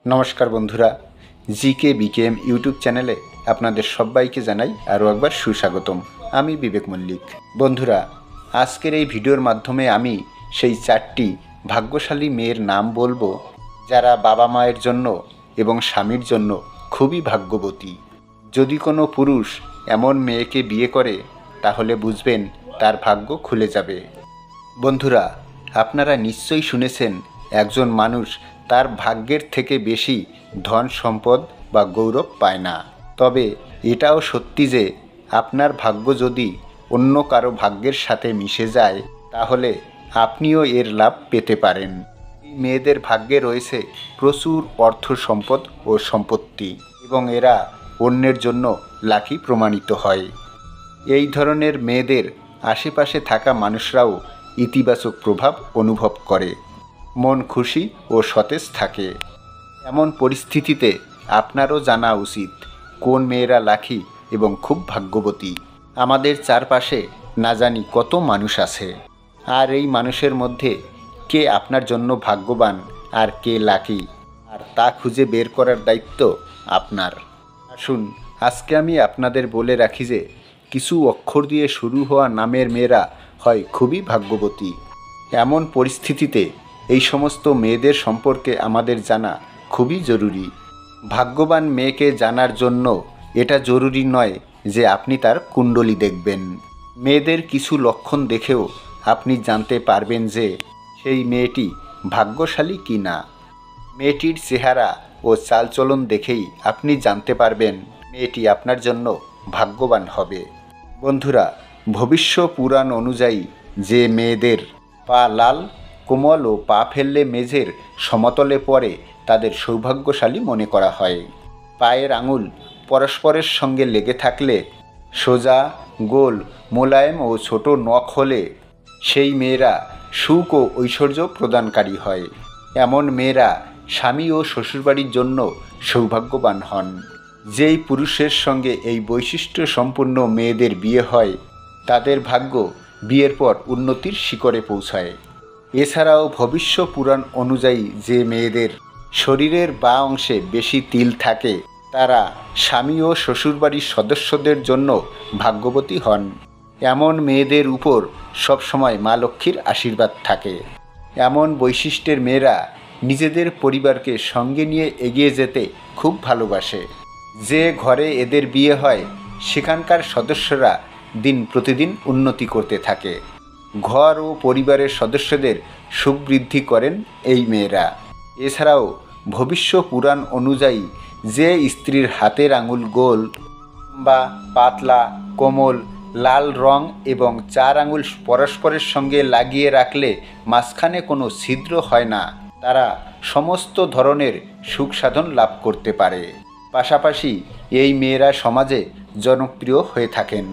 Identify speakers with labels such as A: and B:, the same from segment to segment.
A: নমস্কার বন্ধুরা, GK BKM YouTube চ্যানেলে আপনাদের সবাইকে জানাই আরও একবার সুস্বাগতম। আমি বিবেক মল্লিক। বন্ধুরা, আজকের এই ভিডিওর মাধ্যমে আমি সেই 4টি ভাগ্যশালী মেয়ের নাম বলবো যারা বাবা মায়ের জন্য এবং স্বামীর জন্য খুবই ভাগ্যবতী। যদি কোনো পুরুষ এমন মেয়েকে বিয়ে করে তাহলে বুঝবেন তার ভাগ্য খুলে যাবে। বন্ধুরা, আপনারা নিশ্চয়ই শুনেছেন একজন মানুষ তার ভাগ্যের থেকে বেশি ধন সম্পদ বা গৌরব পায় না। তবে এটাও সত্যি যে আপনার ভাগ্য যদি অন্য কারো ভাগ্যের সাথে মিশে যায় তাহলে আপনিও এর লাভ পেতে পারেন। এই মেয়েদের ভাগ্যে রয়েছে প্রচুর অর্থ সম্পদ ও সম্পত্তি এবং এরা অন্যের জন্য লাকি প্রমাণিত হয়। এই ধরনের মেয়েদের আশেপাশে থাকা মানুষরাও ইতিবাচক প্রভাব অনুভব করে, মন খুশি ও সতেজ থাকে। এমন পরিস্থিতিতে আপনারও জানা উচিত কোন মেয়েরা লাকি এবং খুব ভাগ্যবতী। আমাদের চারপাশে না জানি কত মানুষ আছে, আর এই মানুষের মধ্যে কে আপনার জন্য ভাগ্যবান আর কে লাকি, আর তা খুঁজে বের করার দায়িত্ব আপনার। আসুন আজকে আমি আপনাদের বলে রাখি যে কিছু অক্ষর দিয়ে শুরু হওয়া নামের মেয়েরা হয় খুবই ভাগ্যবতী। এমন পরিস্থিতিতে এই সমস্ত মেয়েদের সম্পর্কে আমাদের জানা খুবই জরুরি। ভাগ্যবান মেয়েকে জানার জন্য এটা জরুরি নয় যে আপনি তার কুণ্ডলী দেখবেন। মেয়েদের কিছু লক্ষণ দেখেও আপনি জানতে পারবেন যে সেই মেয়েটি ভাগ্যশালী কি না। মেয়েটির চেহারা ও চালচলন দেখেই আপনি জানতে পারবেন মেয়েটি আপনার জন্য ভাগ্যবান হবে। বন্ধুরা, ভবিষ্য পুরাণ অনুযায়ী যে মেয়েদের পা লাল, কোমল ও পা ফেললে মেঝের সমতলে পড়ে তাদের সৌভাগ্যশালী মনে করা হয়। পায়ের আঙুল পরস্পরের সঙ্গে লেগে থাকলে, সোজা, গোল, মোলায়েম ও ছোট নখ হলে সেই মেয়েরা সুখ ও ঐশ্বর্য প্রদানকারী হয়। এমন মেয়েরা স্বামী ও শ্বশুরবাড়ির জন্য সৌভাগ্যবান হন। যেই পুরুষের সঙ্গে এই বৈশিষ্ট্য সম্পন্ন মেয়েদের বিয়ে হয় তাদের ভাগ্য বিয়ের পর উন্নতির শিখরে পৌঁছায়। এছাড়াও ভবিষ্য পুরাণ অনুযায়ী যে মেয়েদের শরীরের বাঁ অংশে বেশি তিল থাকে তারা স্বামী ও শ্বশুরবাড়ির সদস্যদের জন্য ভাগ্যবতী হন। এমন মেয়েদের উপর সবসময় মা লক্ষ্মীর আশীর্বাদ থাকে। এমন বৈশিষ্ট্যের মেয়েরা নিজেদের পরিবারকে সঙ্গে নিয়ে এগিয়ে যেতে খুব ভালোবাসে। যে ঘরে এদের বিয়ে হয় সেখানকার সদস্যরা দিন প্রতিদিন উন্নতি করতে থাকে। ঘর ও পরিবারের সদস্যদের সুখ বৃদ্ধি করেন এই মেয়েরা। এছাড়াও ভবিষ্য পুরাণ অনুযায়ী যে স্ত্রীর হাতের আঙুল গোল বা পাতলা, কোমল, লাল রং এবং 4 আঙুল পরস্পরের সঙ্গে লাগিয়ে রাখলে মাঝখানে কোনো ছিদ্র হয় না, তারা সমস্ত ধরনের সুখ সাধন লাভ করতে পারে। পাশাপাশি এই মেয়েরা সমাজে জনপ্রিয় হয়ে থাকেন।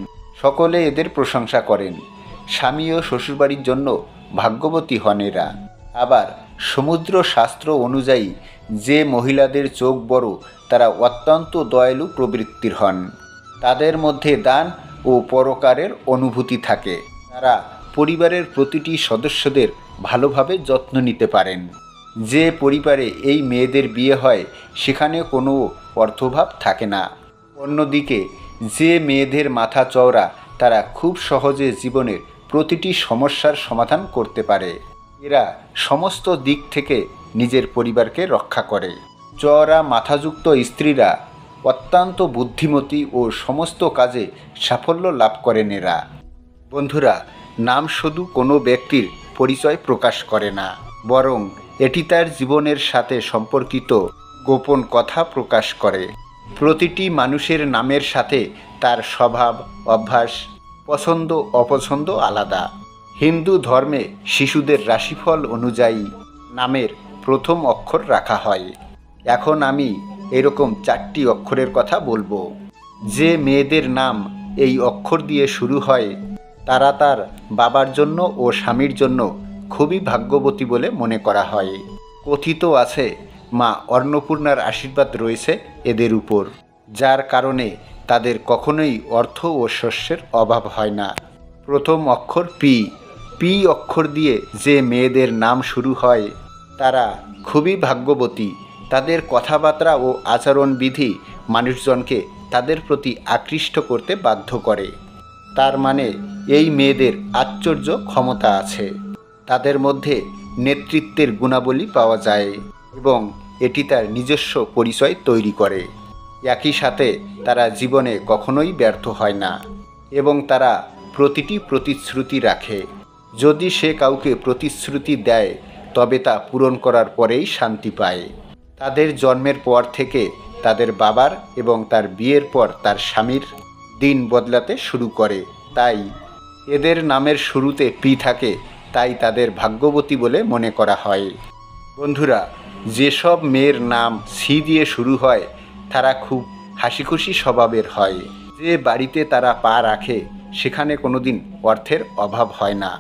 A: সকলে এদের প্রশংসা করেন। স্বামী ও শ্বশুরবাড়ির জন্য ভাগ্যবতী হন এরা। আবার সমুদ্র শাস্ত্র অনুযায়ী যে মহিলাদের চোখ বড় তারা অত্যন্ত দয়ালু প্রবৃত্তির হন। তাদের মধ্যে দান ও পরোপকারের অনুভূতি থাকে। তারা পরিবারের প্রতিটি সদস্যদের ভালোভাবে যত্ন নিতে পারেন। যে পরিবারে এই মেয়েদের বিয়ে হয় সেখানে কোনো অর্থভাব থাকে না। অন্যদিকে যে মেয়েদের মাথা চওড়া তারা খুব সহজে জীবনের প্রতিটি সমস্যার সমাধান করতে পারে। এরা সমস্ত দিক থেকে নিজের পরিবারকে রক্ষা করে। চওড়া মাথাযুক্ত স্ত্রীরা অত্যন্ত বুদ্ধিমতী ও সমস্ত কাজে সাফল্য লাভ করেন এরা। বন্ধুরা, নাম শুধু কোনো ব্যক্তির পরিচয় প্রকাশ করে না, বরং এটি তার জীবনের সাথে সম্পর্কিত গোপন কথা প্রকাশ করে। প্রতিটি মানুষের নামের সাথে তার স্বভাব, অভ্যাস, পছন্দ অপছন্দ আলাদা। হিন্দু ধর্মে শিশুদের রাশিফল অনুযায়ী নামের প্রথম অক্ষর রাখা হয়। এখন আমি এরকম 4টি অক্ষরের কথা বলবো। যে মেয়েদের নাম এই অক্ষর দিয়ে শুরু হয় তারা তার বাবার জন্য ও স্বামীর জন্য খুবই ভাগ্যবতী বলে মনে করা হয়। কথিত আছে মা অন্নপূর্ণার আশীর্বাদ রয়েছে এদের উপর, যার কারণে তাদের কখনোই অর্থ ও শস্যের অভাব হয় না। প্রথম অক্ষর পি। পি অক্ষর দিয়ে যে মেয়েদের নাম শুরু হয় তারা খুবই ভাগ্যবতী তাদের কথাবার্তা ও আচরণবিধি মানুষজনকে তাদের প্রতি আকৃষ্ট করতে বাধ্য করে। তার মানে এই মেয়েদের আশ্চর্য ক্ষমতা আছে। তাদের মধ্যে নেতৃত্বের গুণাবলী পাওয়া যায় এবং এটি তার নিজস্ব পরিচয় তৈরি করে। একই সাথে তারা জীবনে কখনোই ব্যর্থ হয় না এবং তারা প্রতিটি প্রতিশ্রুতি রাখে। যদি সে কাউকে প্রতিশ্রুতি দেয় তবে তা পূরণ করার পরেই শান্তি পায়। তাদের জন্মের পর থেকে তাদের বাবার এবং তার বিয়ের পর তার স্বামীর দিন বদলাতে শুরু করে। তাই এদের নামের শুরুতে পি থাকে, তাই তাদের ভাগ্যবতী বলে মনে করা হয়। বন্ধুরা, যেসব মেয়ের নাম সি দিয়ে শুরু হয় তারা খুব হাসিখুশি স্বভাবের হয়। যে বাড়িতে তারা পা রাখে সেখানে কোনোদিন অর্থের অভাব হয় না।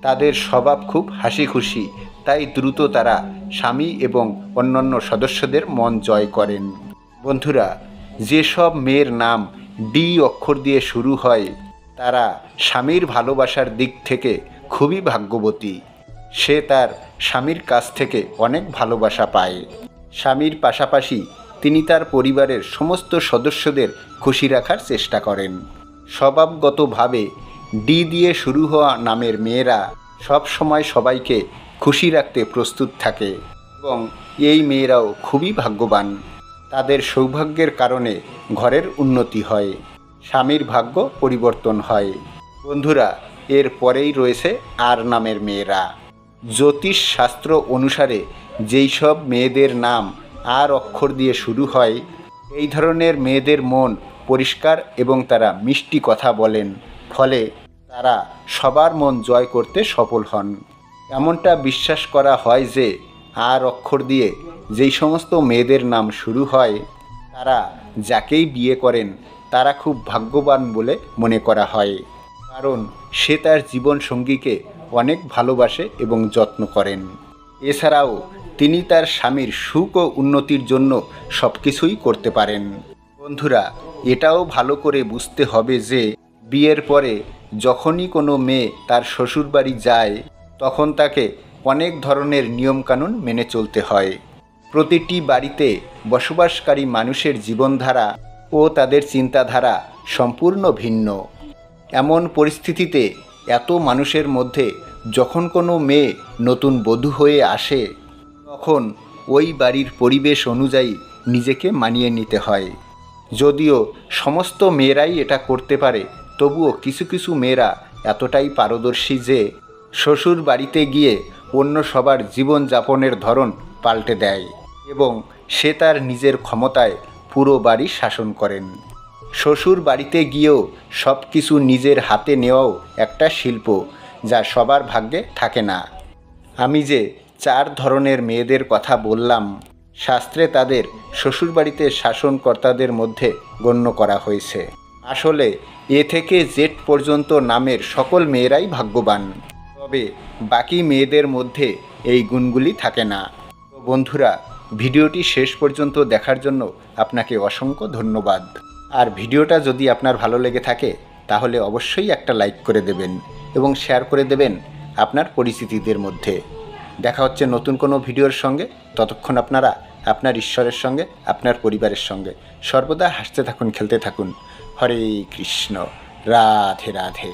A: তাদের স্বভাব খুব হাসিখুশি, তাই দ্রুত তারা স্বামী এবং অন্যান্য সদস্যদের মন জয় করেন। বন্ধুরা, যেসব মেয়ের নাম ডি অক্ষর দিয়ে শুরু হয় তারা স্বামীর ভালোবাসার দিক থেকে খুবই ভাগ্যবতী। সে তার স্বামীর কাছ থেকে অনেক ভালোবাসা পায়। স্বামীর পাশাপাশি তিনি তার পরিবারের সমস্ত সদস্যদের খুশি রাখার চেষ্টা করেন। স্বভাবগতভাবে ডি দিয়ে শুরু হওয়া নামের মেয়েরা সব সময় সবাইকে খুশি রাখতে প্রস্তুত থাকে এবং এই মেয়েরাও খুবই ভাগ্যবান। তাদের সৌভাগ্যের কারণে ঘরের উন্নতি হয়, স্বামীর ভাগ্য পরিবর্তন হয়। বন্ধুরা, এর পরেই রয়েছে আর নামের মেয়েরা। জ্যোতিষ শাস্ত্র অনুসারে যেই সব মেয়েদের নাম আর অক্ষর দিয়ে শুরু হয় এই ধরনের মেয়েদের মন পরিষ্কার এবং তারা মিষ্টি কথা বলেন, ফলে তারা সবার মন জয় করতে সফল হন। এমনটা বিশ্বাস করা হয় যে আর অক্ষর দিয়ে যেই সমস্ত মেয়েদের নাম শুরু হয় তারা যাকেই বিয়ে করেন তারা খুব ভাগ্যবান বলে মনে করা হয়, কারণ সে তার জীবনসঙ্গীকে অনেক ভালোবাসে এবং যত্ন করেন। এছাড়াও তিনি তার স্বামীর সুখ ও উন্নতির জন্য সব কিছুই করতে পারেন। বন্ধুরা, এটাও ভালো করে বুঝতে হবে যে বিয়ের পরে যখনই কোনো মেয়ে তার শ্বশুরবাড়ি যায় তখন তাকে অনেক ধরনের নিয়মকানুন মেনে চলতে হয়। প্রতিটি বাড়িতে বসবাসকারী মানুষের জীবনধারা ও তাদের চিন্তাধারা সম্পূর্ণ ভিন্ন। এমন পরিস্থিতিতে এত মানুষের মধ্যে যখন কোনো মেয়ে নতুন বধূ হয়ে আসে তখন ওই বাড়ির পরিবেশ অনুযায়ী নিজেকে মানিয়ে নিতে হয়। যদিও সমস্ত মেয়েরাই এটা করতে পারে, তবুও কিছু কিছু মেয়েরা এতটাই পারদর্শী যে শ্বশুর বাড়িতে গিয়ে অন্য সবার জীবনযাপনের ধরন পাল্টে দেয় এবং সে তার নিজের ক্ষমতায় পুরো বাড়ি শাসন করেন। শ্বশুর বাড়িতে গিয়েও সব কিছু নিজের হাতে নেওয়াও একটা শিল্প, যা সবার ভাগ্যে থাকে না। আমি যে 4 ধরনের মেয়েদের কথা বললাম, শাস্ত্রে তাদের শ্বশুরবাড়িতে শাসনকর্তাদের মধ্যে গণ্য করা হয়েছে। আসলে এ থেকে জেড পর্যন্ত নামের সকল মেয়েরাই ভাগ্যবান, তবে বাকি মেয়েদের মধ্যে এই গুণগুলি থাকে না। তো বন্ধুরা, ভিডিওটি শেষ পর্যন্ত দেখার জন্য আপনাকে অসংখ্য ধন্যবাদ। আর ভিডিওটা যদি আপনার ভালো লেগে থাকে তাহলে অবশ্যই একটা লাইক করে দেবেন এবং শেয়ার করে দেবেন আপনার পরিচিতিদের মধ্যে। দেখা হচ্ছে নতুন কোনো ভিডিওর সঙ্গে। ততক্ষণ আপনারা আপনার ঈশ্বরের সঙ্গে, আপনার পরিবারের সঙ্গে সর্বদা হাসতে থাকুন, খেলতে থাকুন। হরে কৃষ্ণ, রাধে রাধে।